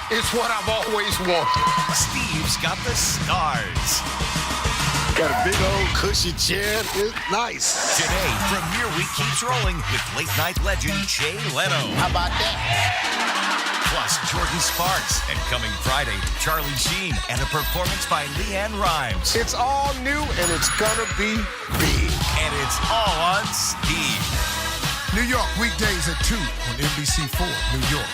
It's what I've always wanted. Steve's got the stars. Got a big old cushy chair. It's nice. Today, Premiere Week keeps rolling with late-night legend Jay Leno. How about that? Plus Jordan Sparks. And coming Friday, Charlie Sheen and a performance by Leanne Rimes. It's all new and it's gonna be big. And it's all on Steve. New York, weekdays at 2 on NBC4, New York.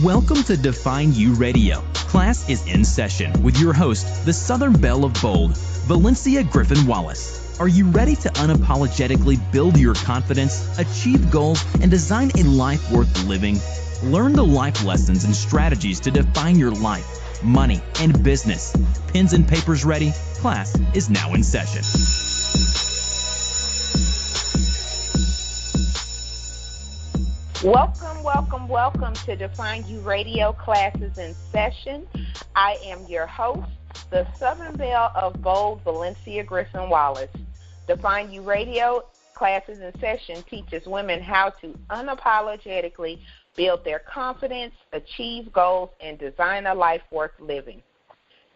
Welcome to Define U Radio. Class is in session with your host, the Southern Belle of Bold, Valencia Griffin-Wallace. Are you ready to unapologetically build your confidence, achieve goals, and design a life worth living? Learn the life lessons and strategies to define your life, money, and business. Pens and papers ready? Class is now in session. Welcome to Define U Radio. Classes in session. I am your host, the Southern Belle of Bold, Valencia Griffin-Wallace. Define U Radio. Classes in session teaches women how to unapologetically build their confidence, achieve goals, and design a life worth living.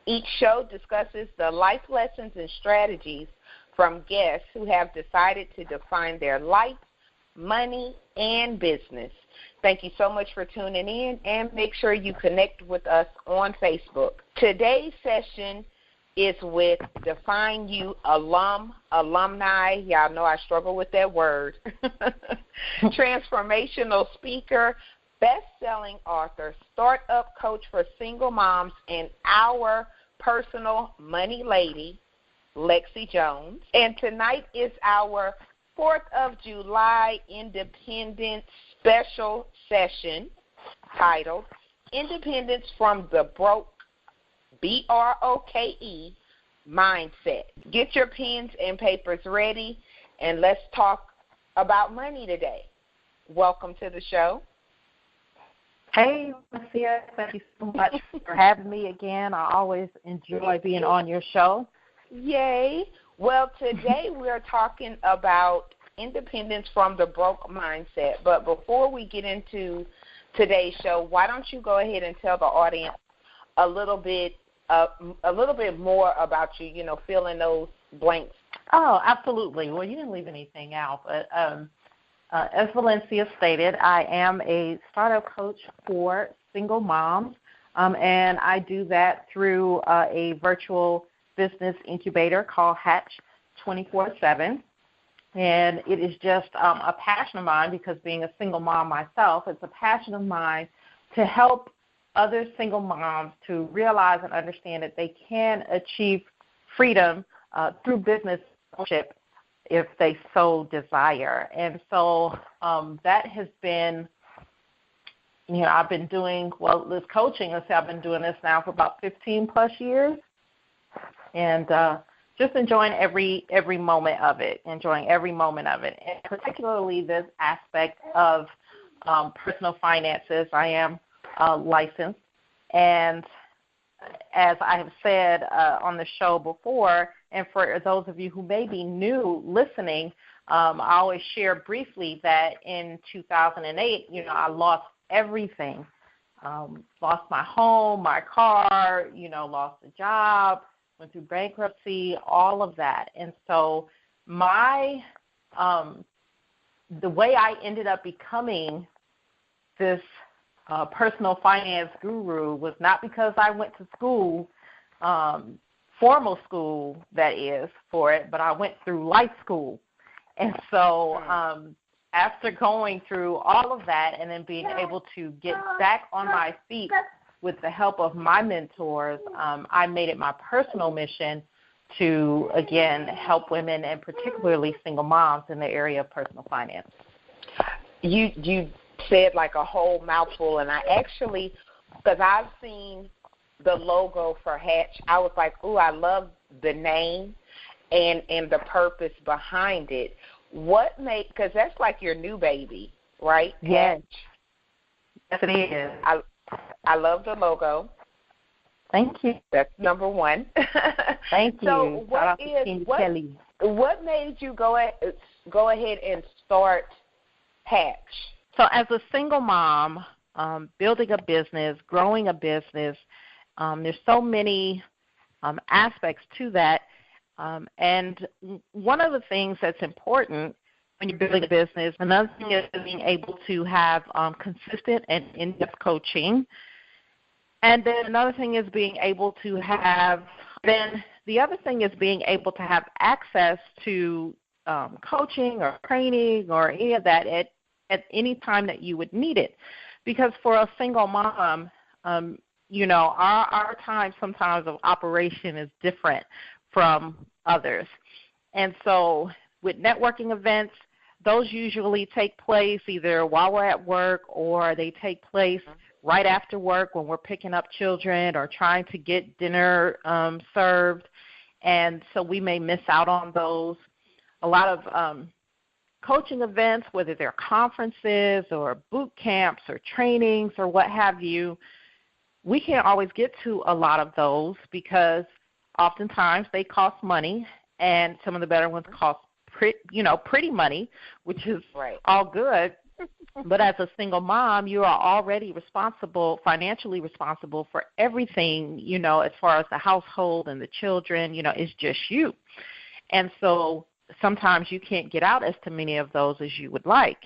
Each show discusses the life lessons and strategies from guests who have decided to define their life, money, and business. Thank you so much for tuning in, and make sure you connect with us on Facebook. Today's session is with Define U alumni. Y'all know I struggle with that word. Transformational speaker, best-selling author, startup coach for single moms, and our personal money lady, Lexi Jones. And tonight is our 4th of July Independence Special Session titled Independence from the Broke, B-R-O-K-E, Mindset. Get your pens and papers ready, and let's talk about money today. Welcome to the show. Hey, Marcia, thank you so much for having me again. I always enjoy being on your show. Yay. Well, today we're talking about independence from the broke mindset. But before we get into today's show, why don't you go ahead and tell the audience a little bit more about you, fill in those blanks. Oh, absolutely. Well, you didn't leave anything out. But as Valencia stated, I am a startup coach for single moms, and I do that through a virtual business incubator called Hatch 24/7. And it is just a passion of mine because being a single mom myself, it's a passion of mine to help other single moms to realize and understand that they can achieve freedom through business ownership if they so desire. And so that has been, I've been doing, this coaching, I've been doing this now for about 15 plus years. And just enjoying every moment of it, and particularly this aspect of personal finances. I am licensed, and as I have said on the show before, and for those of you who may be new listening, I always share briefly that in 2008, I lost everything. Lost my home, my car, lost a job, went through bankruptcy, all of that. And so the way I ended up becoming this personal finance guru was not because I went to school, formal school, that is, for it, but I went through life school. And so after going through all of that and then being able to get back on my feet with the help of my mentors, I made it my personal mission to, again, help women and particularly single moms in the area of personal finance. You said like a whole mouthful, and I actually, because I've seen the logo for Hatch, I was like, ooh, I love the name and the purpose behind it. What made, because that's like your new baby, right? Yes. Yes, it is. I love the logo. Thank you. That's number one. Thank you. So what made you go ahead and start Hatch? So as a single mom, building a business, growing a business. There's so many aspects to that. And one of the things that's important when you're building a business, another thing is being able to have consistent and in-depth coaching. And then another thing is being able to have, then the other thing is being able to have access to coaching or training or any of that at any time that you would need it. Because for a single mom, our time sometimes of operation is different from others. And so with networking events, those usually take place either while we're at work or they take place right after work when we're picking up children or trying to get dinner served. And so we may miss out on those. A lot of coaching events, whether they're conferences or boot camps or trainings or what have you, we can't always get to a lot of those because oftentimes they cost money, and some of the better ones cost pretty money, which is all good. But as a single mom, you are already financially responsible for everything, as far as the household and the children, it's just you. And so sometimes you can't get out as to many of those as you would like.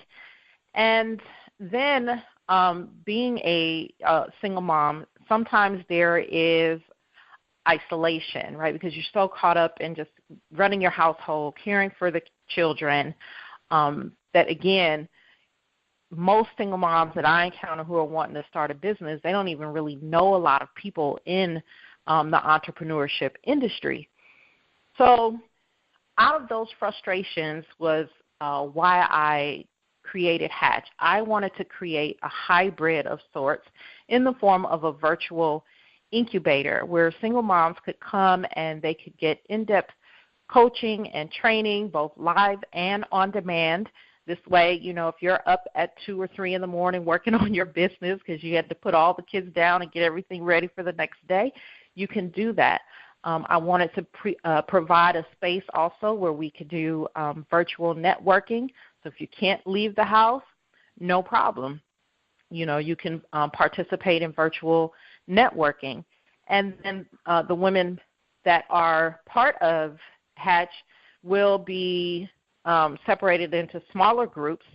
And then being a single mom, sometimes there is isolation, right, because you're so caught up in just running your household, caring for the children, that, again, most single moms that I encounter who are wanting to start a business, they don't even really know a lot of people in the entrepreneurship industry. So out of those frustrations was why I created Hatch. I wanted to create a hybrid of sorts in the form of a virtual incubator where single moms could come and they could get in-depth coaching and training, both live and on demand. This way, if you're up at 2 or 3 in the morning working on your business because you had to put all the kids down and get everything ready for the next day, you can do that. I wanted to provide a space also where we could do virtual networking. So if you can't leave the house, no problem. You can participate in virtual networking. And then the women that are part of Hatch will be separated into smaller groups,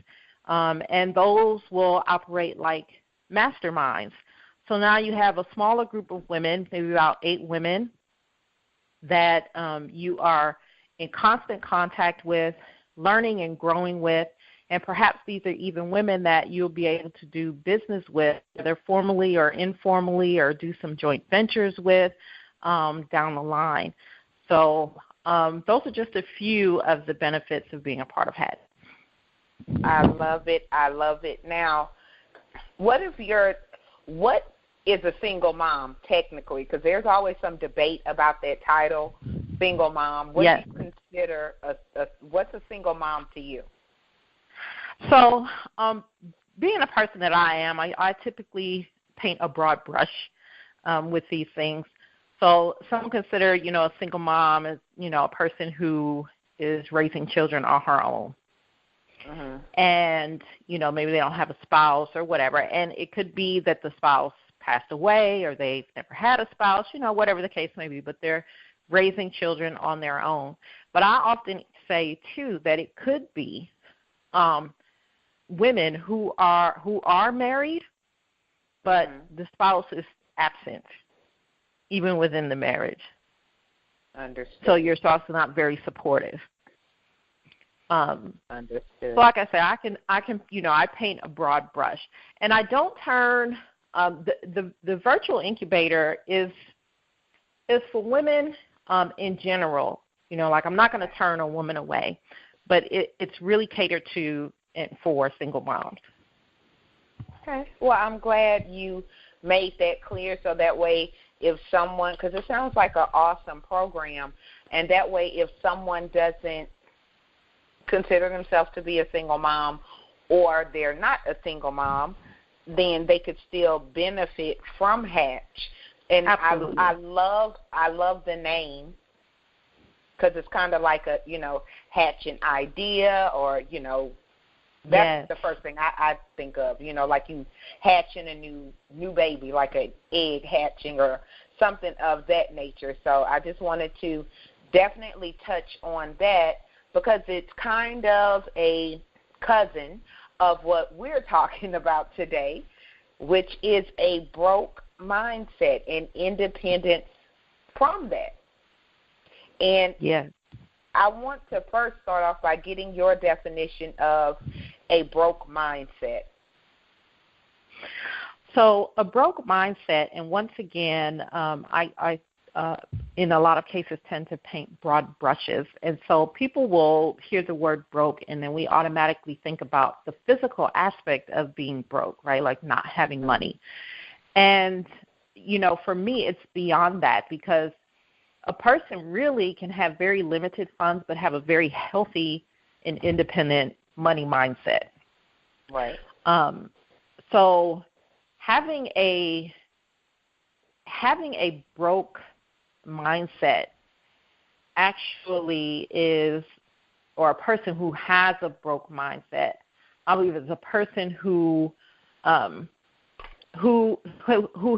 and those will operate like masterminds. So now you have a smaller group of women, maybe about 8 women, that you are in constant contact with, learning and growing with, and perhaps these are even women that you'll be able to do business with, whether formally or informally, or do some joint ventures with down the line. So those are just a few of the benefits of being a part of Hatch. I love it. I love it. Now, what is a single mom technically? Because there's always some debate about that title, single mom. What do you consider what's a single mom to you? So being a person that I am, I typically paint a broad brush with these things. So some consider, a single mom as, a person who is raising children on her own. Mm-hmm. And, maybe they don't have a spouse or whatever. And it could be that the spouse passed away or they've never had a spouse, whatever the case may be, but they're raising children on their own. But I often say, too, that it could be women who are married, but the spouse is absent, even within the marriage. Understood. So your spouse is not very supportive. Understood. So like I said, I can I paint a broad brush, and I don't turn the virtual incubator is for women in general. Like I'm not going to turn a woman away, but it's really catered to and for single moms. Okay. Well, I'm glad you made that clear, so that way if someone, because it sounds like an awesome program, and that way if someone doesn't consider themselves to be a single mom or they're not a single mom, then they could still benefit from Hatch. And Absolutely. I love the name because it's kind of like a, Hatch an idea or, That's the first thing I think of, like you hatching a new baby, like an egg hatching or something of that nature. So I just wanted to definitely touch on that because it's kind of a cousin of what we're talking about today, which is a broke mindset and independence from that. And I want to first start off by getting your definition of a broke mindset. So a broke mindset, and once again, I in a lot of cases tend to paint broad brushes. And so people will hear the word broke, and then we automatically think about the physical aspect of being broke, right, like not having money. And, for me, it's beyond that because a person really can have very limited funds but have a very healthy and independent money mindset. Right. So having a broke mindset actually is, or a person who has a broke mindset, I believe is a person who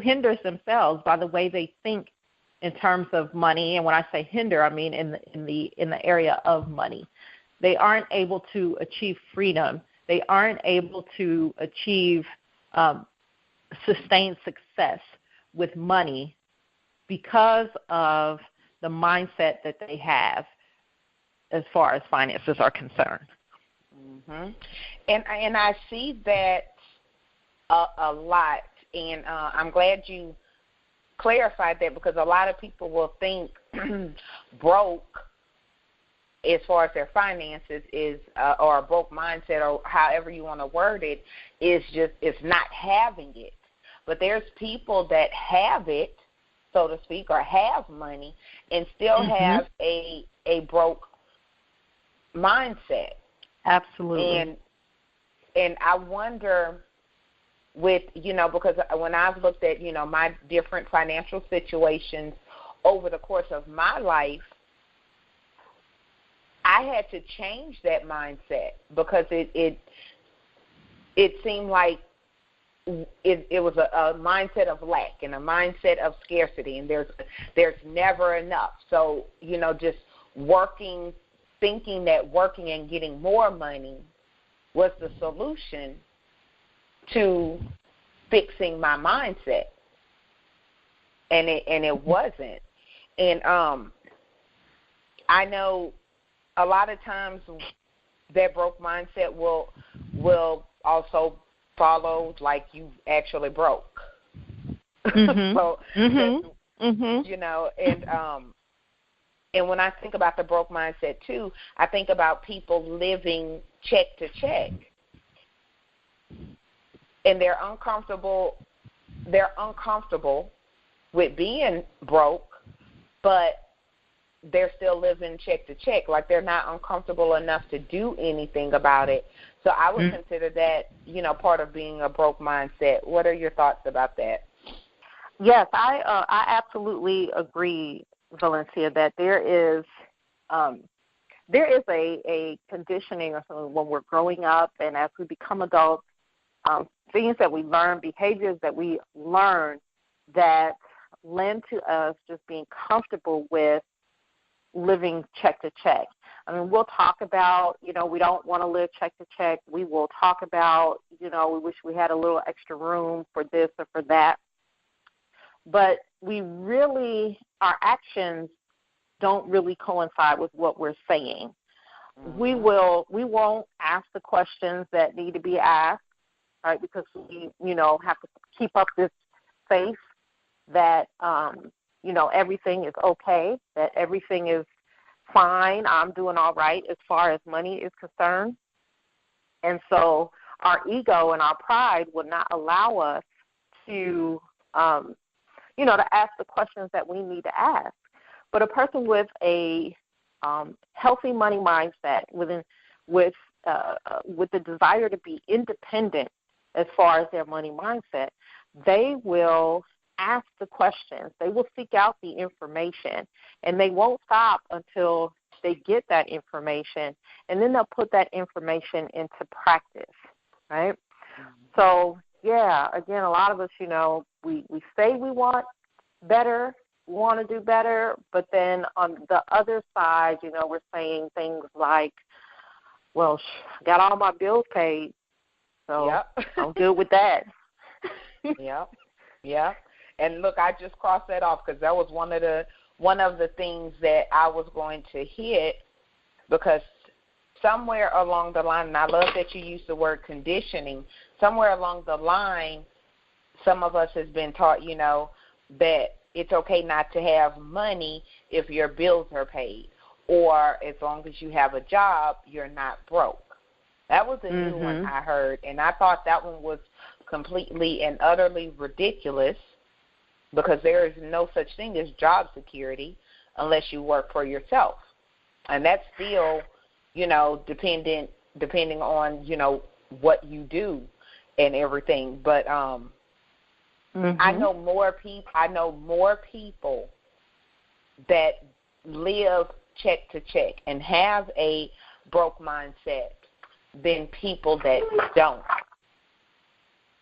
hinders themselves by the way they think in terms of money. And when I say hinder, I mean in the area of money. They aren't able to achieve freedom. They aren't able to achieve sustained success with money because of the mindset that they have as far as finances are concerned. Mm-hmm. And I see that a lot, and I'm glad you clarified that because a lot of people will think broke as far as their finances is, or a broke mindset, or however you want to word it, is just it's not having it. But there's people that have it, so to speak, or have money and still have a broke mindset. Absolutely. And I wonder with, because when I've looked at, my different financial situations over the course of my life, I had to change that mindset because it seemed like it was a mindset of lack and a mindset of scarcity, and there's never enough. So, just thinking that working and getting more money was the solution to fixing my mindset, and it wasn't. And I know a lot of times that broke mindset will also follow like you actually broke. So, and when I think about the broke mindset too, I think about people living check to check. And they're uncomfortable with being broke, but they're still living check to check. Like they're not uncomfortable enough to do anything about it. So I would consider that, part of being a broke mindset. What are your thoughts about that? Yes, I absolutely agree, Valencia, that there is a conditioning or something when we're growing up and as we become adults, things that we learn, behaviors that we learn that lend to us just being comfortable with living check to check. I mean, we'll talk about, we don't want to live check to check. We will talk about, we wish we had a little extra room for this or for that. But our actions don't really coincide with what we're saying. We won't ask the questions that need to be asked, right? Because we, have to keep up this faith that, everything is okay, that everything is fine, I'm doing all right as far as money is concerned. And so our ego and our pride would not allow us to, to ask the questions that we need to ask. But a person with a healthy money mindset, with the desire to be independent as far as their money mindset, they will ask the questions. They will seek out the information, and they won't stop until they get that information, and then they'll put that information into practice, right? So, yeah, again, a lot of us, we say we want better, we want to do better, but then on the other side, we're saying things like, well, I got all my bills paid, so I'm good with that. Yeah. And look, I just crossed that off because that was one of the things that I was going to hit, because somewhere along the line, and I love that you used the word conditioning, somewhere along the line, some of us has been taught, that it's okay not to have money if your bills are paid, or as long as you have a job, you're not broke. That was a new one I heard, and I thought that one was completely and utterly ridiculous, because there is no such thing as job security unless you work for yourself. And that's still, depending on, what you do and everything. But I know more people that live check to check and have a broke mindset than people that don't.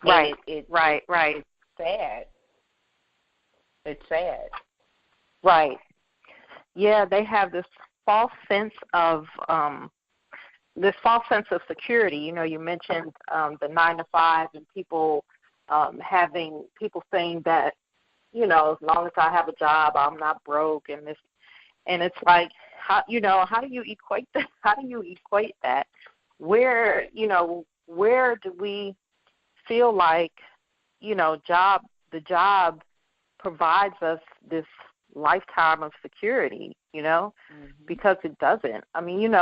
Right, right. It's sad. It's sad. Right. Yeah, they have this false sense of security. You mentioned the 9 to 5 and people saying that, as long as I have a job, I'm not broke, and it's like, how do you equate that? How do you equate that? Where do we feel like, the job provides us this lifetime of security, because it doesn't. I mean,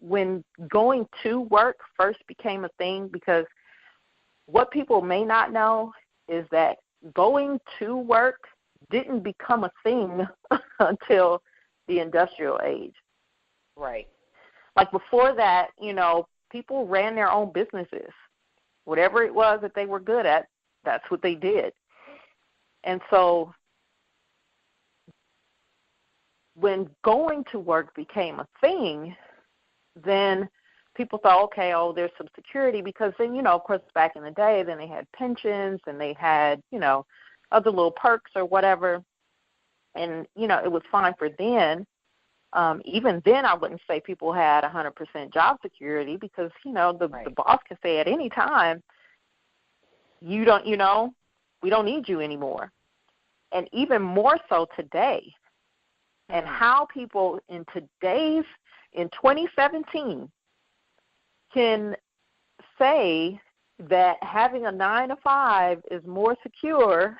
when going to work first became a thing, because what people may not know is that going to work didn't become a thing until the industrial age. Right. Like before that, people ran their own businesses. Whatever it was that they were good at, that's what they did. And so when going to work became a thing, then people thought, okay, there's some security, because then, of course, back in the day, then they had pensions and they had, other little perks or whatever. And, it was fine for then. Even then, I wouldn't say people had 100% job security, because, the boss can say at any time, we don't need you anymore. And even more so today, and how people in 2017 can say that having a 9 to 5 is more secure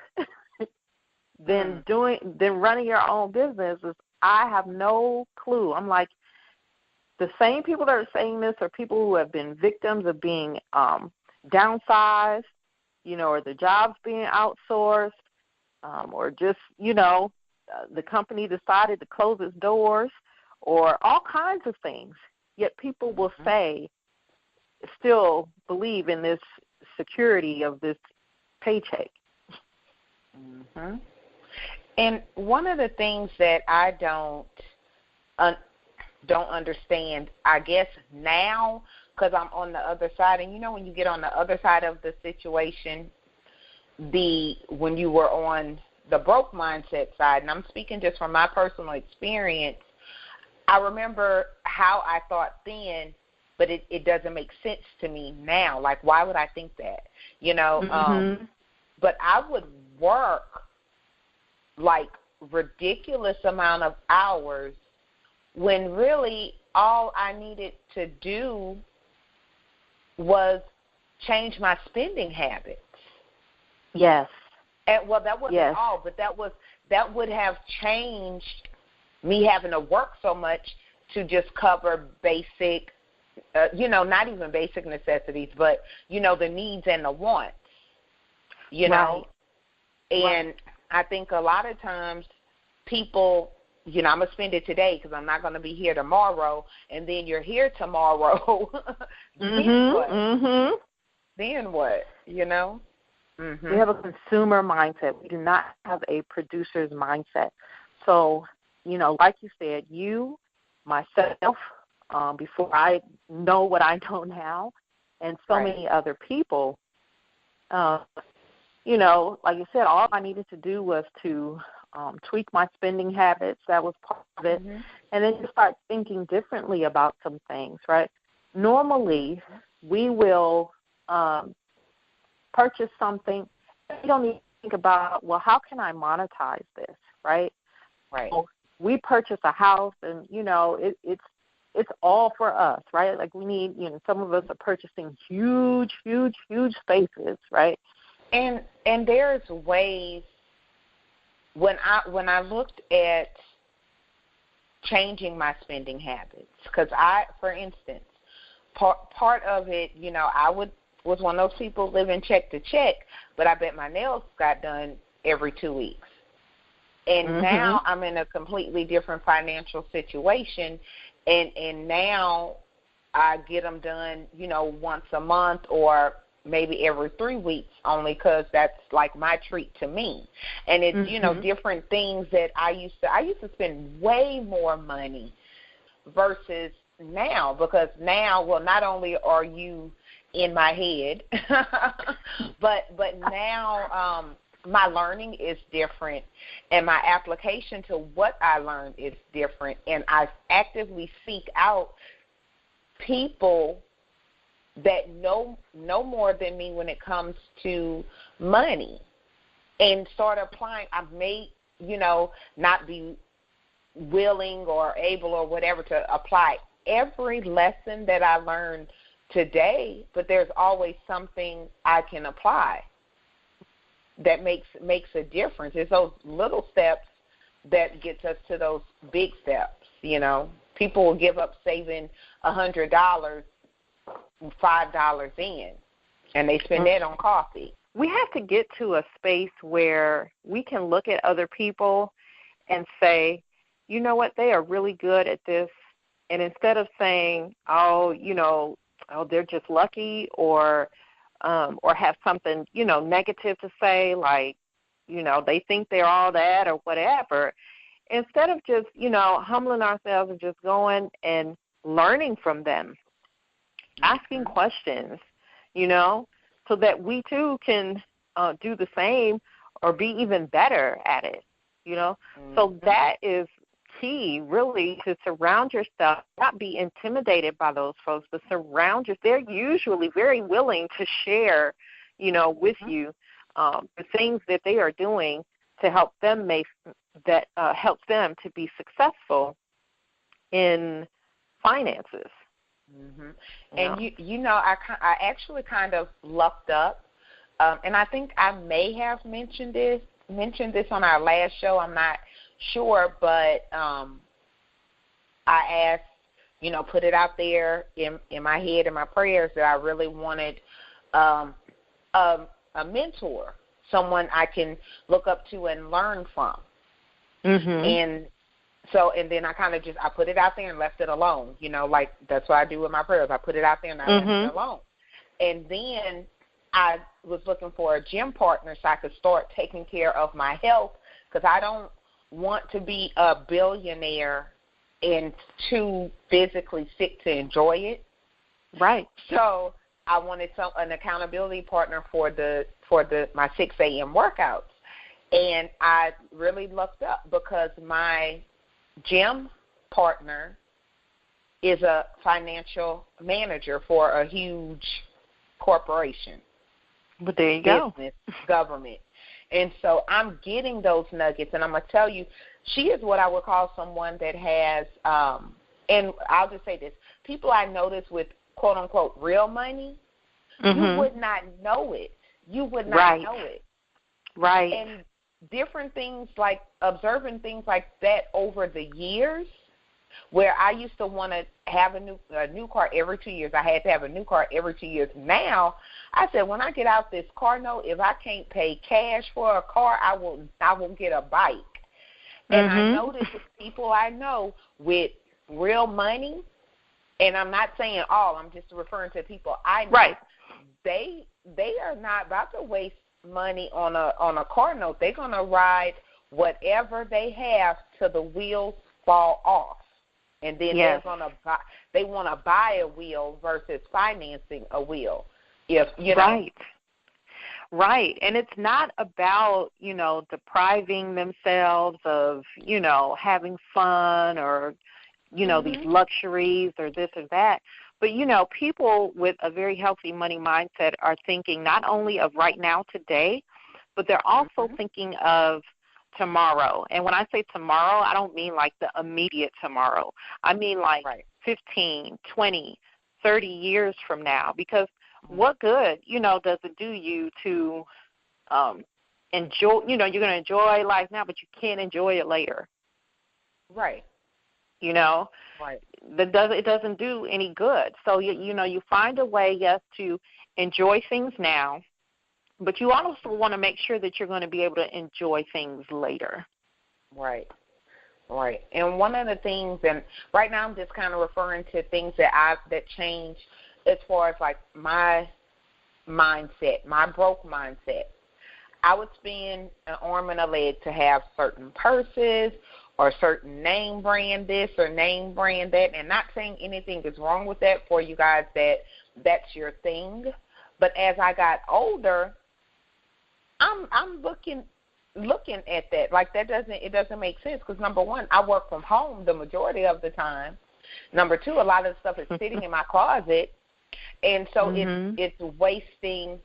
than running your own business, I have no clue. I'm like, the same people that are saying this are people who have been victims of being downsized, or the jobs being outsourced, or just, the company decided to close its doors, or all kinds of things. Yet people will still believe in this security of this paycheck. And one of the things that I don't understand, I guess now, because I'm on the other side, and when you get on the other side of the situation, when you were on the broke mindset side, and I'm speaking just from my personal experience, I remember how I thought then, but it doesn't make sense to me now. Like, why would I think that? But I would work like ridiculous amount of hours when really all I needed to do was change my spending habits. Yes. And that wasn't all, but that would have changed me having to work so much to just cover basic, not even basic necessities, but, the needs and the wants, know. And I think a lot of times people, I'm going to spend it today because I'm not going to be here tomorrow, and then you're here tomorrow. Then what? Then what, We have a consumer mindset. We do not have a producer's mindset. So, like you said, you myself before I know what I know now, and so many other people. You know, like you said, all I needed to do was to tweak my spending habits. That was part of it. And then just start thinking differently about some things, right? Normally, we will purchase something. We don't need to think about, well, how can I monetize this, right? Right. So we purchase a house, and, you know, it's all for us, right? Like we need, you know, some of us are purchasing huge spaces, right? And there's ways. When I looked at changing my spending habits, because for instance, part of it, you know, was one of those people living check to check, but I bet my nails got done every 2 weeks. And now I'm in a completely different financial situation, and now I get them done, you know, once a month or maybe every 3 weeks, only because that's like my treat to me. And it's, you know, different things that I used to spend way more money versus now, because now, well, not only are you in my head, but now my learning is different, and my application to what I learned is different, and I actively seek out people that know more than me when it comes to money, and start applying. I may, you know, not be willing or able or whatever to apply every lesson that I learned today, but there's always something I can apply that makes a difference. It's those little steps that gets us to those big steps, you know. People will give up saving $100, $5 in, and they spend that on coffee. We have to get to a space where we can look at other people and say, you know what, they are really good at this. And instead of saying, oh, you know, oh, they're just lucky, or have something, you know, negative to say, like, you know, they think they're all that or whatever, instead of just, you know, humbling ourselves and just going and learning from them, asking questions, you know, so that we too can do the same or be even better at it, you know. So that is key, really, to surround yourself, not be intimidated by those folks, but surround yourself. They're usually very willing to share, you know, with you the things that they are doing to help them helps them to be successful in finances. And you know, I actually kind of lucked up, and I think I may have mentioned this on our last show. I'm not sure, but I asked, you know, put it out there in my head, in my prayers, that I really wanted a mentor, someone I can look up to and learn from. And so, and then I kind of I put it out there and left it alone, you know, like that's what I do with my prayers. I put it out there and I left it alone. And then I was looking for a gym partner so I could start taking care of my health, because I don't want to be a billionaire and too physically sick to enjoy it. Right. So I wanted an accountability partner for my 6 a.m. workouts. And I really lucked up because my gym partner is a financial manager for a huge corporation. But there you go. Business, government. And so I'm getting those nuggets, and I'm going to tell you, she is what I would call someone that has, and I'll just say this, people I notice with, quote-unquote, real money, you would not know it. You would not know it. Right. And different things, like observing things like that over the years, where I used to want to have a new car every 2 years. I had to have a new car every 2 years. Now, I said, when I get out this car note, if I can't pay cash for a car, I will get a bike. And I notice people I know with real money, and I'm not saying all, I'm just referring to people I know. Right. They are not about to waste money on a car note. They're going to ride whatever they have till the wheels fall off. And then Yes. they want to buy a wheel versus financing a wheel. If you know. Right. Right. And it's not about, depriving themselves of, having fun or, these luxuries or this or that. But, people with a very healthy money mindset are thinking not only of right now, today, but they're also thinking of tomorrow. And when I say tomorrow, I don't mean like the immediate tomorrow. I mean like 15, 20, 30 years from now. Because what good, does it do you to enjoy, you're going to enjoy life now, but you can't enjoy it later. Right. Right. It doesn't do any good. So, you find a way, yes, to enjoy things now, but you also want to make sure that you're going to be able to enjoy things later. Right. Right. And one of the things, and right now I'm just kind of referring to things that changed as far as like my mindset, my broke mindset. I would spend an arm and a leg to have certain purses or certain name brand this or name brand that, and not saying anything is wrong with that for you guys that's your thing. But as I got older, I'm looking at that like it doesn't make sense because number one, I work from home the majority of the time. Number two, a lot of the stuff is sitting in my closet, and so it's wasting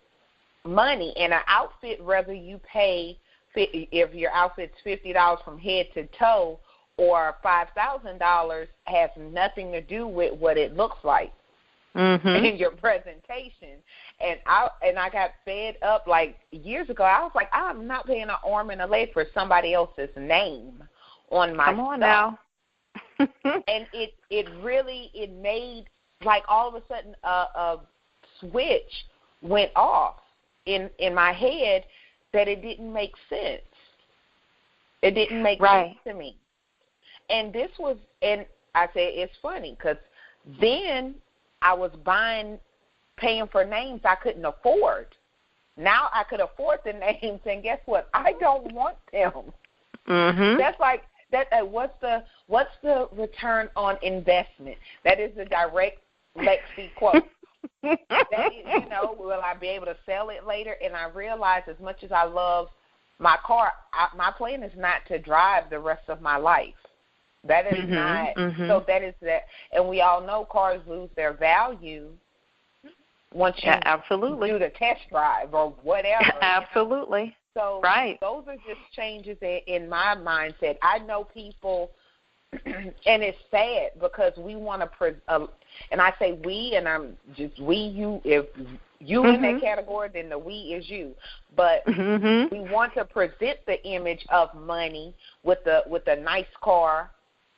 money. And an outfit, whether you pay if your outfit's $50 from head to toe or $5,000, has nothing to do with what it looks like in your presentation. And I got fed up like years ago. I was like, I'm not paying an arm and a leg for somebody else's name on my stuff. Come on stuff. now. And it made like all of a sudden a switch went off in my head that it didn't make sense. It didn't make sense to me. And this was, and I say it's funny because then I was paying for names I couldn't afford. Now I could afford the names, and guess what? I don't want them. That's like that. What's the return on investment? That is the direct Lexi quote. That is, will I be able to sell it later? And I realize as much as I love my car, my plan is not to drive the rest of my life. That is not. So that is that. And we all know cars lose their value once you do the test drive or whatever. Absolutely. So those are just changes in my mindset. I know people, and it's sad because we want to, and I say we, and I'm just we, you. If you in that category, then the we is you. But we want to present the image of money with a nice car,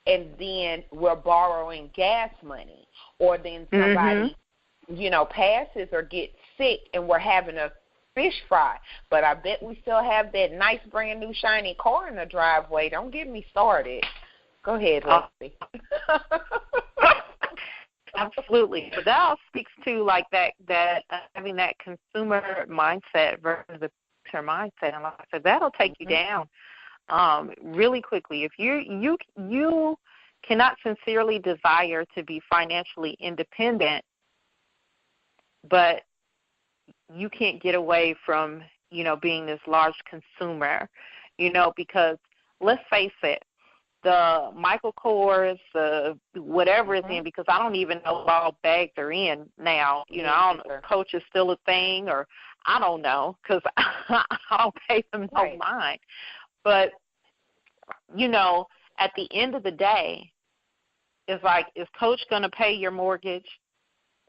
and then we're borrowing gas money, or then somebody, passes or gets sick, and we're having a fish fry. But I bet we still have that nice brand new shiny car in the driveway. Don't get me started. Go ahead, Lexi. Absolutely. But that all speaks to like that having that consumer mindset versus the producer mindset. And like I said, that'll take you down really quickly. If you cannot sincerely desire to be financially independent, but you can't get away from, being this large consumer, because let's face it, the Michael Kors, whatever is in, because I don't even know what all bags are in now. I don't know if Coach is still a thing, or I don't know, because I don't pay them no mind. But, at the end of the day, it's like, is Coach going to pay your mortgage?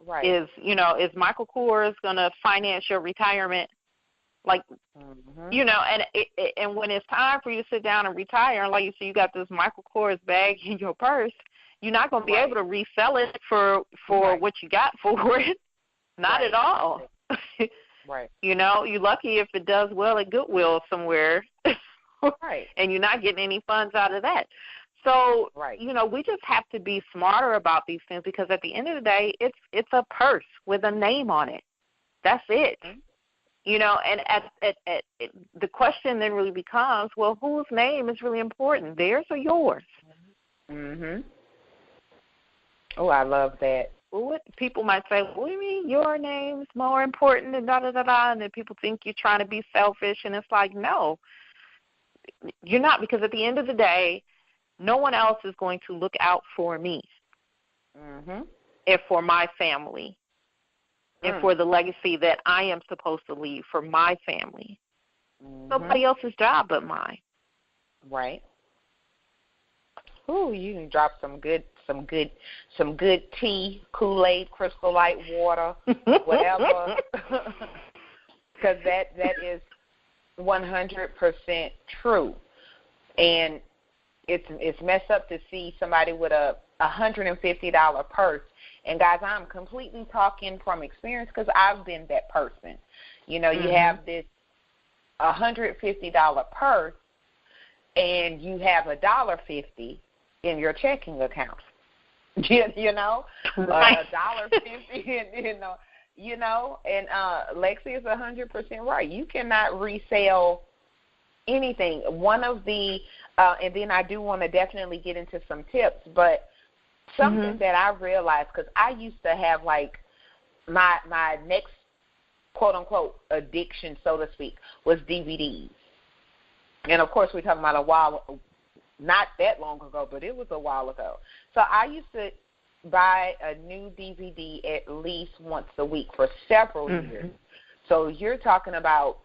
Right. Is Michael Kors going to finance your retirement? Like, and when it's time for you to sit down and retire, and like you say, you got this Michael Kors bag in your purse, you're not going to be able to resell it for what you got for it. Not at all. Right. You're lucky if it does well at Goodwill somewhere. Right. And you're not getting any funds out of that. So, we just have to be smarter about these things, because at the end of the day, it's a purse with a name on it. That's it. And the question then really becomes, well, whose name is really important, theirs or yours? Oh, I love that. Well, people might say, what do you mean your name is more important than da-da-da-da, and then people think you're trying to be selfish, and it's like, no, you're not, because at the end of the day, no one else is going to look out for me and for my family and for the legacy that I am supposed to leave for my family. Nobody else's job but mine. Right. Ooh, you can drop some good tea, Kool-Aid, Crystal Light water, whatever, because that is 100% true. And it's messed up to see somebody with a $150 purse. And guys, I'm completely talking from experience because I've been that person. You know, you have this $150 purse, and you have $1.50 in your checking account. You know, $1.50. You know, and Lexi is 100% right. You cannot resell anything. One of the and then I do want to definitely get into some tips, but something that I realized, because I used to have like my next quote unquote addiction, so to speak, was DVDs. And of course, we're talking about a while, not that long ago, but it was a while ago. So I used to buy a new DVD at least once a week for several years. So you're talking about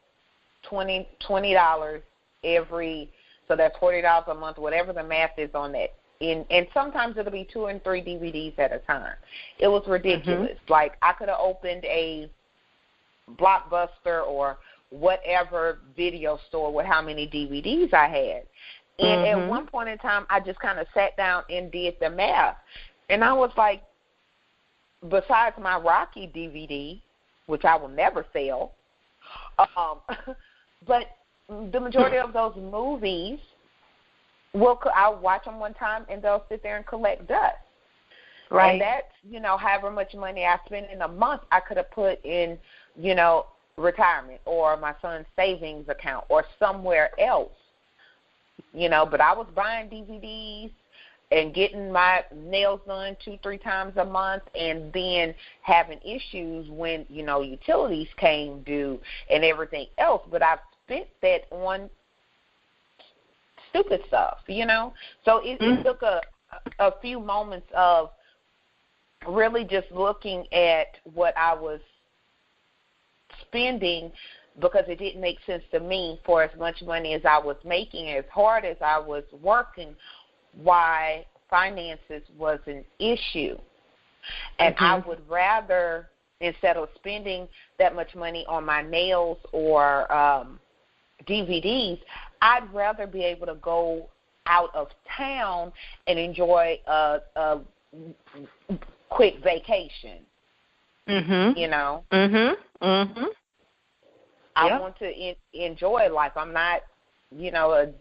$20 every, so that's $40 a month, whatever the math is on that. And sometimes it'll be 2 and 3 DVDs at a time. It was ridiculous. Like I could have opened a Blockbuster or whatever video store with how many DVDs I had. And at one point in time, I just kind of sat down and did the math. And I was like, besides my Rocky DVD, which I will never sell, but the majority of those movies, I'll watch them one time and they'll sit there and collect dust. Right. And that's, you know, however much money I spend in a month, I could have put in, you know, retirement or my son's savings account or somewhere else. You know, but I was buying DVDs and getting my nails done 2-3 times a month, and then having issues when, you know, utilities came due and everything else. But I've spent that on stupid stuff, you know. So it took a few moments of really just looking at what I was spending, because it didn't make sense to me for as much money as I was making, as hard as I was working, why finances was an issue. And I would rather, instead of spending that much money on my nails or DVDs, I'd rather be able to go out of town and enjoy a quick vacation. You know? I want to enjoy life. I'm not, you know,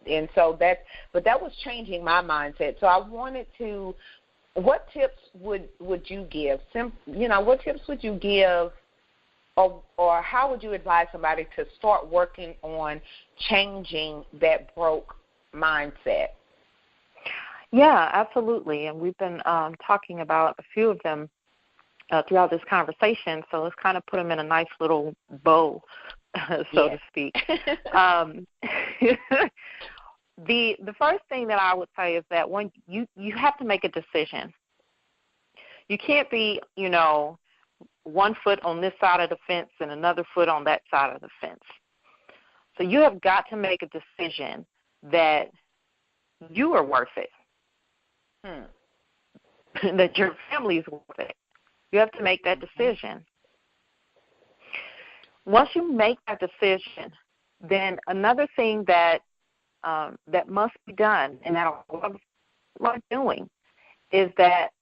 and so that was changing my mindset. So I wanted to, what tips would you give? You know, what tips would you give, or how would you advise somebody to start working on changing that broke mindset? Yeah, absolutely. And we've been talking about a few of them throughout this conversation, so let's kind of put them in a nice little bow, so to speak. The first thing that I would say is that when you have to make a decision. You can't be, you know, one foot on this side of the fence and another foot on that side of the fence. So you have got to make a decision that you are worth it, that your family is worth it. You have to make that decision. Once you make that decision, then another thing that that must be done, and that I love doing, is that,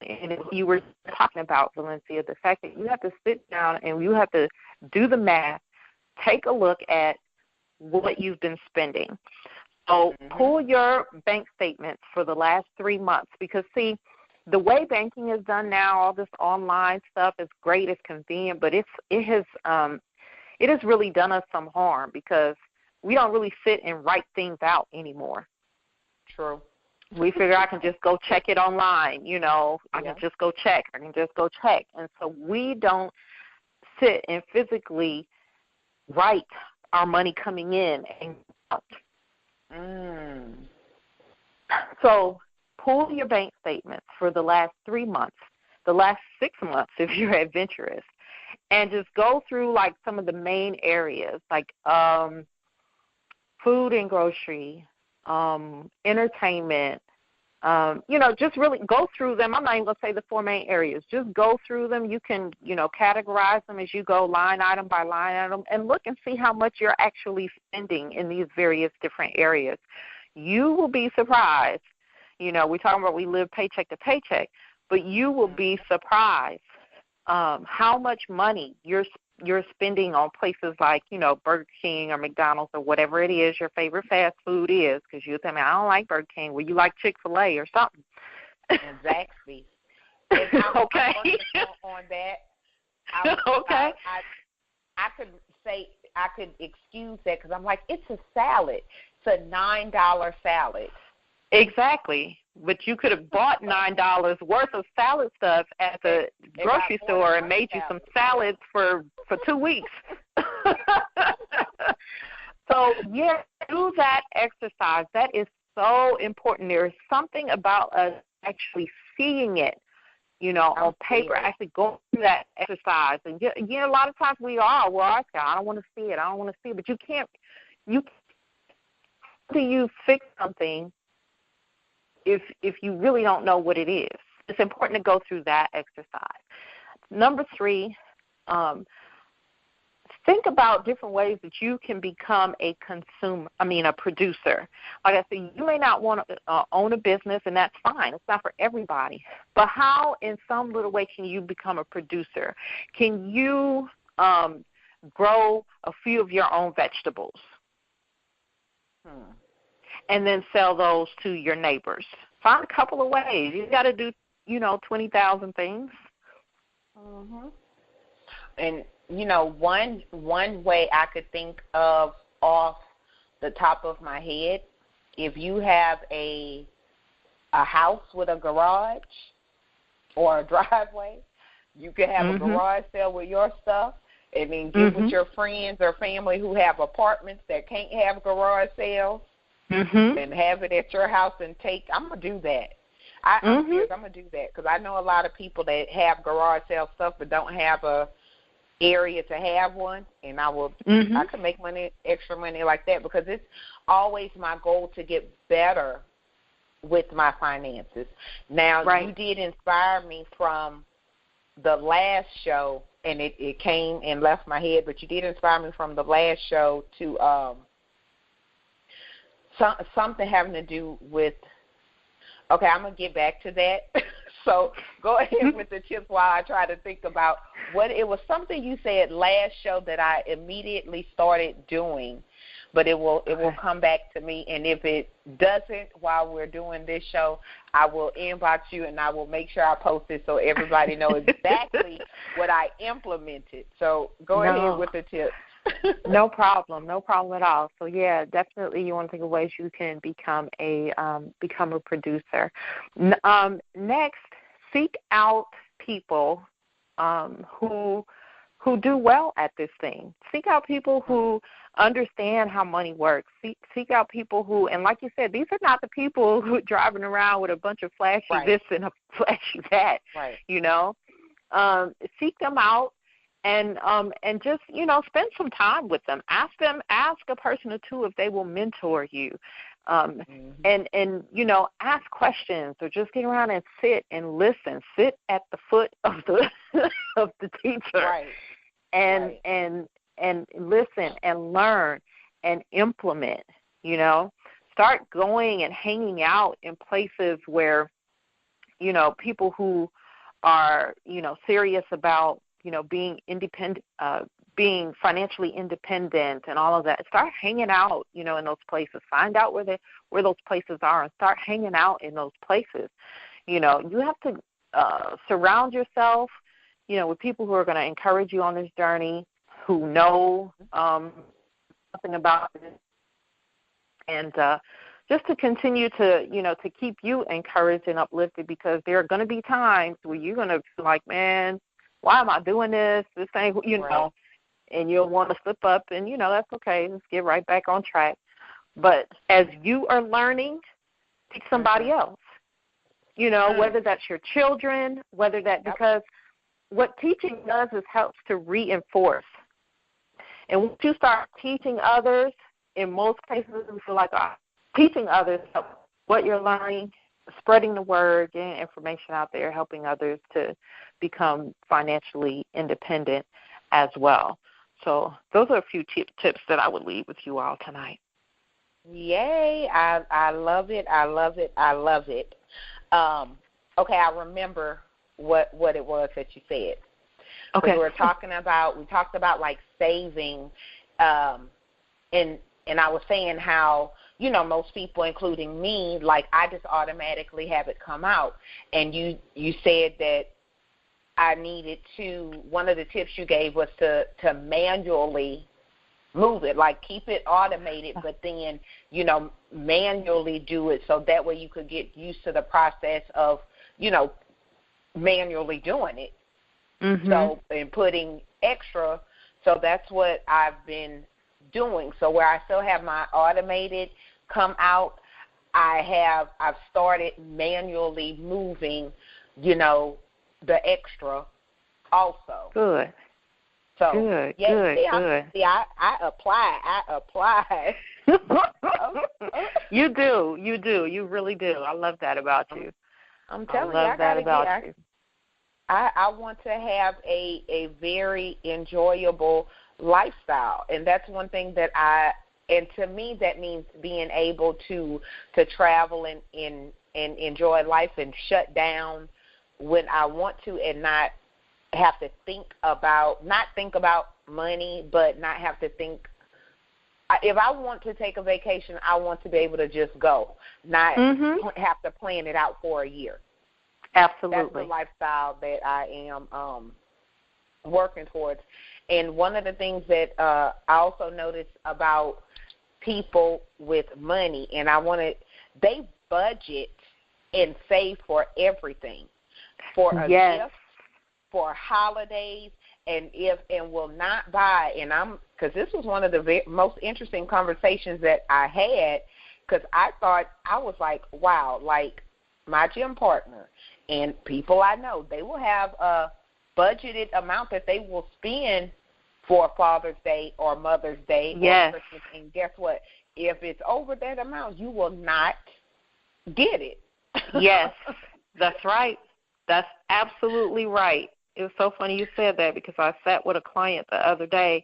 and you were talking about, Valencia, the fact that you have to sit down and you have to do the math, take a look at what you've been spending. So pull your bank statements for the last 3 months, because, see, the way banking is done now, all this online stuff is great, it's convenient, but it has really done us some harm, because we don't really sit and write things out anymore. True. We figure I can just go check it online, I can just go check. And so we don't sit and physically write our money coming in and out. So pull your bank statements for the last 3 months, the last 6 months if you're adventurous, and just go through like some of the main areas like food and grocery, entertainment, just really go through them. I'm not even going to say the 4 main areas. Just go through them. You can, categorize them as you go line item by line item and look and see how much you're actually spending in these various different areas. You will be surprised. We're talking about we live paycheck to paycheck, but you will be surprised how much money you're spending on places like, Burger King or McDonald's or whatever it is your favorite fast food is, because you tell me, I don't like Burger King. Well, you like Chick-fil-A or something. Exactly. And okay. On that. Okay. I could excuse that because I'm like, it's a salad. It's a $9 salad. Exactly. But you could have bought $9 worth of salad stuff at the grocery store and made you some salads for 2 weeks. So, do that exercise. That is so important. There is something about us actually seeing it, on paper, actually going through that exercise. And, a lot of times we are, I don't want to see it. But you can't, how do you fix something if you really don't know what it is? It's important to go through that exercise. Number 3, think about different ways that you can become a producer. Like I said, you may not want to own a business, and that's fine. It's not for everybody. But how, in some little way, can you become a producer? Can you grow a few of your own vegetables? And then sell those to your neighbors. Find a couple of ways. You got to do, 20,000 things. Mm-hmm. And, one way I could think of off the top of my head, if you have a house with a garage or a driveway, you can have a garage sale with your stuff, and then get with your friends or family who have apartments that can't have garage sales. And have it at your house and I'm going to do that. I'm serious, I'm going to do that because I know a lot of people that have garage sale stuff but don't have a area to have one, and I can make extra money like that because it's always my goal to get better with my finances. Now, you did inspire me from the last show, and it came and left my head, but you did inspire me from the last show to something having to do with, okay, I'm going to get back to that. So go ahead with the tips while I try to think about what it was. Something you said last show that I immediately started doing, but it will come back to me. And if it doesn't while we're doing this show, I will inbox you and I will make sure I post it so everybody knows exactly what I implemented. So go ahead with the tips. No problem at all. So definitely you want to think of ways you can become a producer. Next, seek out people who do well at this thing. Seek out people who understand how money works. Seek out people who, and like you said, these are not the people who are driving around with a bunch of flashy this and a flashy that. Right. Seek them out. And just, spend some time with them. Ask a person or two if they will mentor you. And ask questions or just get around and sit and listen. Sit at the foot of the of the teacher. Right. And listen and learn and implement, Start going and hanging out in places where, people who are, serious about being independent, being financially independent and all of that. Start hanging out, in those places. Find out where those places are and start hanging out in those places. You have to surround yourself, with people who are going to encourage you on this journey, who know something about it, and just to continue to, to keep you encouraged and uplifted, because there are going to be times where you're going to feel like, man, why am I doing this? This ain't, Right. and you'll want to slip up, and, that's okay. Let's get right back on track. But as you are learning, teach somebody else, whether that's your children, whether that, because what teaching does is helps to reinforce. And once you start teaching others, in most cases, we feel like teaching others what you're learning, spreading the word, getting information out there, helping others to become financially independent as well. So those are a few tips that I would leave with you all tonight. Yay. I love it. I love it. I love it. Okay, I remember what it was that you said. Okay. We talked about like saving, and I was saying how, most people, including me, like I just automatically have it come out. And you said that I needed to, one of the tips you gave was to manually move it, like keep it automated, but then, manually do it, so that way you could get used to the process of, manually doing it. Mm-hmm. So, and putting extra, so that's what I've been doing. So where I still have my automated come out, I've started manually moving, the extra also. Good. So good. I apply. You do. You really do. I love that about you. I'm telling you, I love that about you. I want to have a very enjoyable lifestyle, and that's one thing that and to me that means being able to travel and enjoy life and shut down when I want to, and not have to think about money, but not have to think. If I want to take a vacation, I want to be able to just go, not have to plan it out for a year. Absolutely. That's the lifestyle that I am working towards. And one of the things that I also noticed about people with money, and they budget and save for everything, for a gift, for holidays, and will not buy. And because this was one of the most interesting conversations that I had, because I thought, I was like, wow, like my gym partner and people I know, they will have a budgeted amount that they will spend for Father's Day or Mother's Day or Christmas. And guess what? If it's over that amount, you will not get it. Yes, that's right. That's absolutely right. It was so funny you said that, because I sat with a client the other day,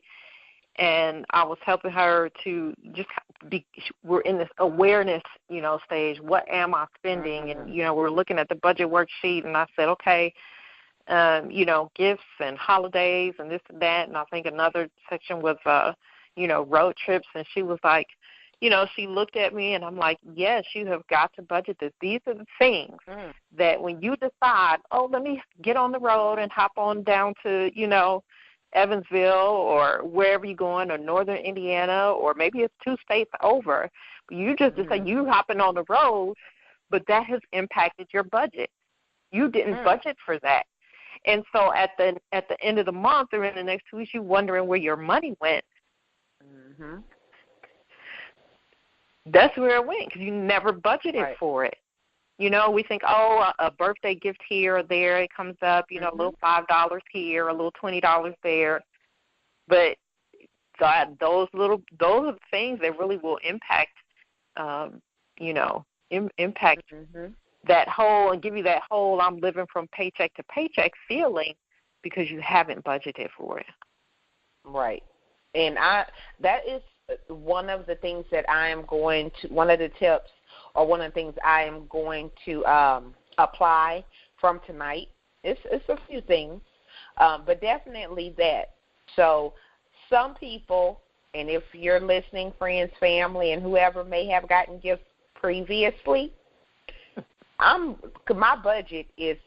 and I was helping her to just we're in this awareness, stage. What am I spending? And, we're looking at the budget worksheet, and I said, okay, gifts and holidays and this and that. And I think another section was, road trips. And she was like, she looked at me, and I'm like, yes, you have got to budget this. These are the things that when you decide, let me get on the road and hop on down to, Evansville or wherever you're going, or northern Indiana, or maybe it's 2 states over. You just decide you hopping on the road, but that has impacted your budget. You didn't budget for that. And so at the end of the month or in the next 2 weeks, you're wondering where your money went. Mm-hmm. That's where it went, because you never budgeted for it. We think, a birthday gift here or there, it comes up, a little $5 here, a little $20 there. But God, those are the things that really will impact, impact that whole, and give you that whole I'm living from paycheck to paycheck feeling, because you haven't budgeted for it. Right. And that is one of the things that one of the tips, or one of the things I am going to apply from tonight. It's a few things, but definitely that. So some people, and if you're listening, friends, family, and whoever may have gotten gifts previously, my budget is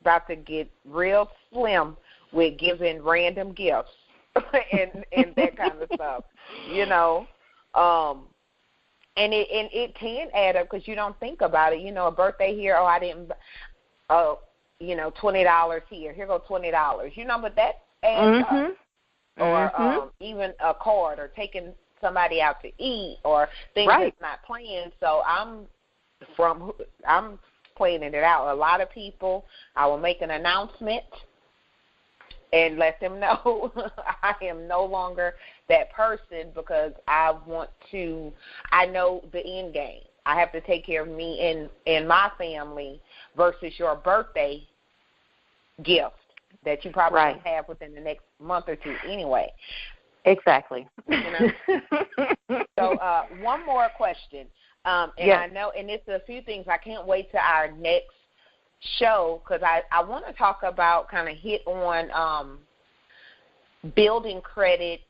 about to get real slim with giving random gifts and that kind of stuff, And it can add up because you don't think about it. You know, a birthday here, I didn't, $20 here. Here go $20. You know, but that adds up. Or even a card or taking somebody out to eat or things that's not planned. So I'm planning it out. A lot of people, I will make an announcement and let them know I am no longer that person because I know the end game. I have to take care of me and my family versus your birthday gift that you probably won't have within the next month or two anyway. Exactly. So one more question. I know, and it's a few things. I can't wait to our next show because I want to talk about, kind of hit on building credit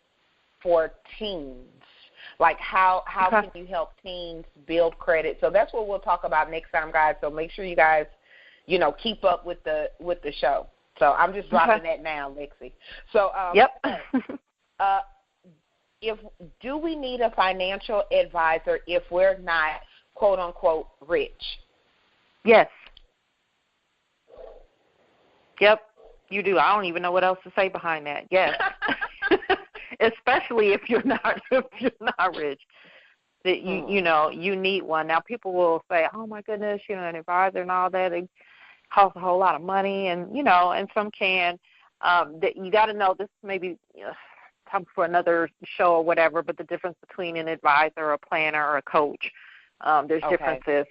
for teens. Like how can you help teens build credit? So that's what we'll talk about next time, guys. So make sure you guys, keep up with the show. So I'm just dropping that now, Lexi. So do we need a financial advisor if we're not, quote unquote, rich? Yes. Yep, you do. I don't even know what else to say behind that. Yes. Especially if you're not rich. That you need one. Now people will say, "Oh my goodness, an advisor and all that, it costs a whole lot of money," and and some can. That you got to know, this maybe time for another show or whatever, but the difference between an advisor, a planner, or a coach. There's differences,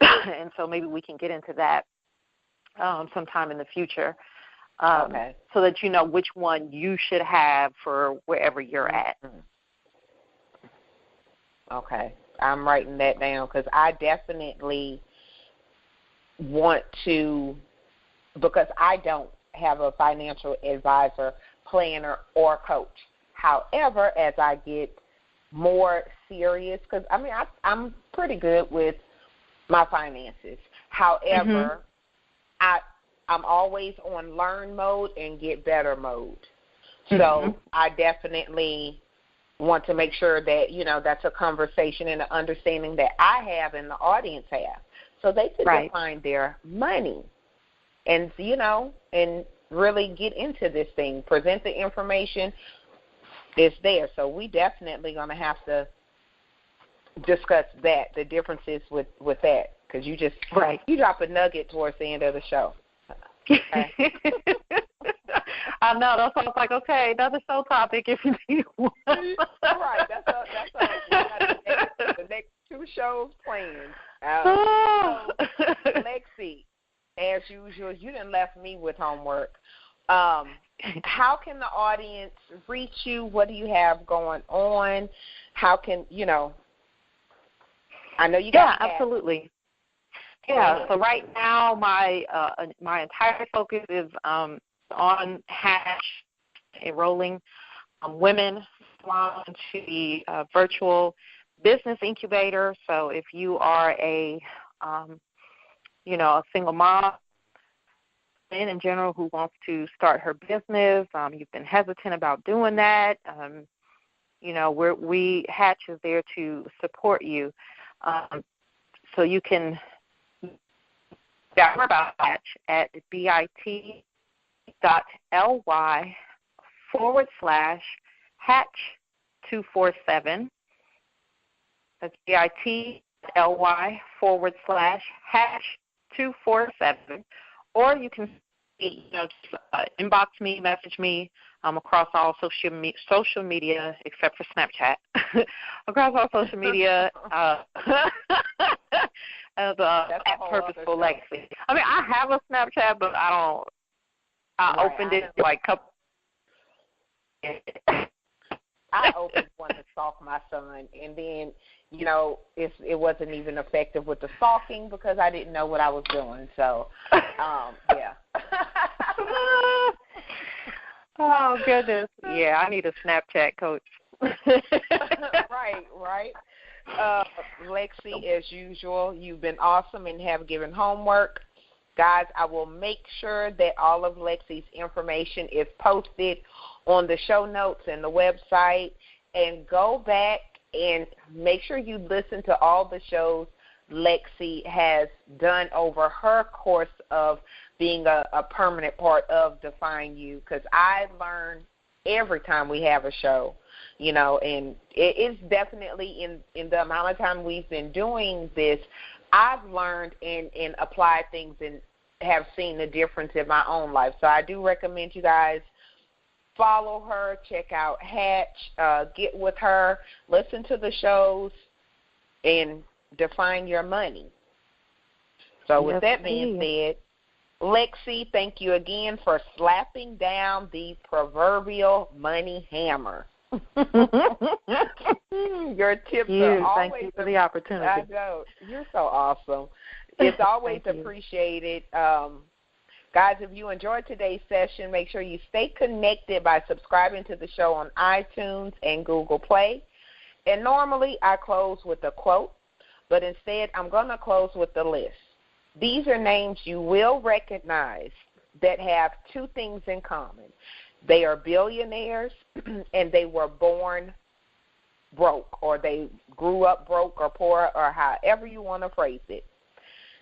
and so maybe we can get into that sometime in the future, so that you know which one you should have for wherever you're at. Okay, I'm writing that down because I definitely want to, because I don't have a financial advisor, planner, or coach. However, as I get more serious, because I'm pretty good with my finances. However, I'm always on learn mode and get better mode. So I definitely want to make sure that, that's a conversation and an understanding that I have and the audience have. So they can define their money and, and really get into this thing, present the information. It's there. So we definitely going to have to discuss that, the differences with that, because you just you drop a nugget towards the end of the show. Okay. I know. That sounds like, okay, another show topic if you need one. Right. That's the next two shows planned. Lexi, as usual, you done left me with homework. How can the audience reach you? What do you have going on? How can, I know you got absolutely. Yeah, so right now my entire focus is on Hatch, enrolling women into the virtual business incubator. So if you are a single mom in general who wants to start her business, you've been hesitant about doing that, Hatch is there to support you. So you can learn about Hatch at bit.ly/Hatch247. That's bit.ly/Hatch247. Or you can inbox me, message me across all social media except for Snapchat. Across all social media as Purposeful Lexi. I have a Snapchat, but I opened it like a couple. I opened one to stalk my son, and then it wasn't even effective with the stalking because I didn't know what I was doing. So, yeah. Oh goodness, yeah, I need a Snapchat coach. Right. Lexi, as usual, you've been awesome and have given homework. Guys, I will make sure that all of Lexi's information is posted on the show notes and the website. And go back And make sure you listen to all the shows Lexi has done over her course of being a permanent part of Define You, because I learn every time we have a show, and it's definitely in the amount of time we've been doing this, I've learned and applied things and have seen the difference in my own life. So I do recommend you guys follow her, check out Hatch, get with her, listen to the shows, and define your money. So with that being said, Lexi, thank you again for slapping down the proverbial money hammer. Your tips are always... Thank you for the opportunity. I know. You're so awesome. It's always appreciated. Guys, if you enjoyed today's session, make sure you stay connected by subscribing to the show on iTunes and Google Play. And normally I close with a quote, but instead I'm going to close with the list. These are names you will recognize that have two things in common. They are billionaires and they were born broke, or they grew up broke or poor, or however you want to phrase it.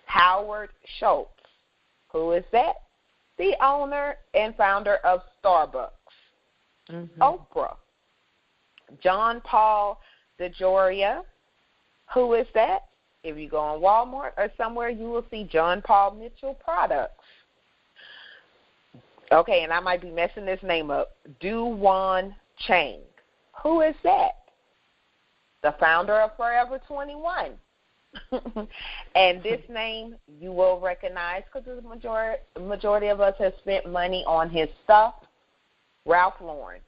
Howard Schultz. Who is that? The owner and founder of Starbucks. Oprah. John Paul DeJoria. Who is that? If you go on Walmart or somewhere, you will see John Paul Mitchell products. Okay, and I might be messing this name up. Du-Wan Chang. Who is that? The founder of Forever 21. And this name you will recognize because the majority of us have spent money on his stuff. Ralph Lauren.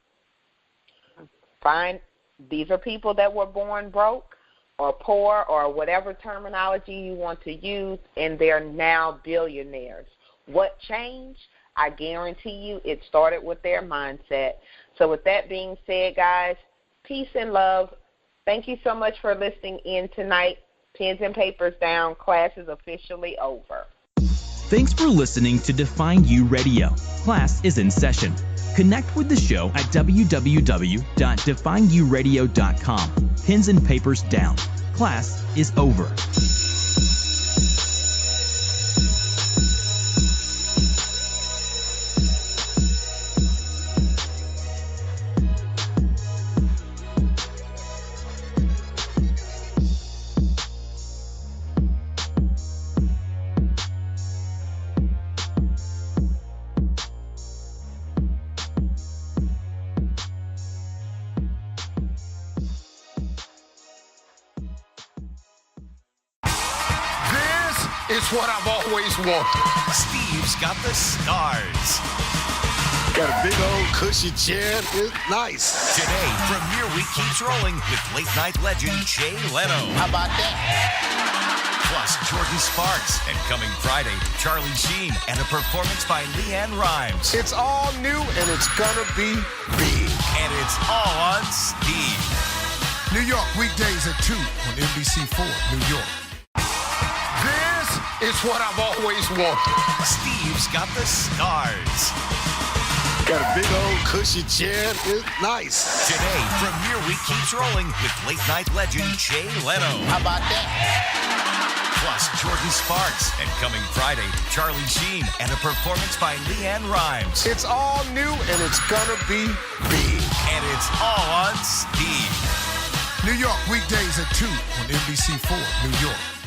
Fine. These are people that were born broke or poor or whatever terminology you want to use, and they're now billionaires. What changed? I guarantee you it started with their mindset. So with that being said, guys, peace and love. Thank you so much for listening in tonight. Pens and papers down. Class is officially over. Thanks for listening to Define You Radio. Class is in session. Connect with the show at www.defineyouradio.com. Pens and papers down. Class is over. It's what I've always wanted. Steve's got the stars. Got a big old cushy chair. It's nice. Today, Premiere Week keeps rolling with late-night legend Jay Leno. How about that? Plus, Jordan Sparks. And coming Friday, Charlie Sheen and a performance by Leanne Rimes. It's all new and it's gonna be big. And it's all on Steve. New York, weekdays at 2 on NBC4, New York. It's what I've always wanted. Steve's got the stars. Got a big old cushy chair. It's nice. Today, Premiere Week keeps rolling with late-night legend Jay Leno. How about that? Plus, Jordan Sparks. And coming Friday, Charlie Sheen and a performance by Leanne Rimes. It's all new and it's gonna be big. And it's all on Steve. New York, weekdays at 2 on NBC4, New York.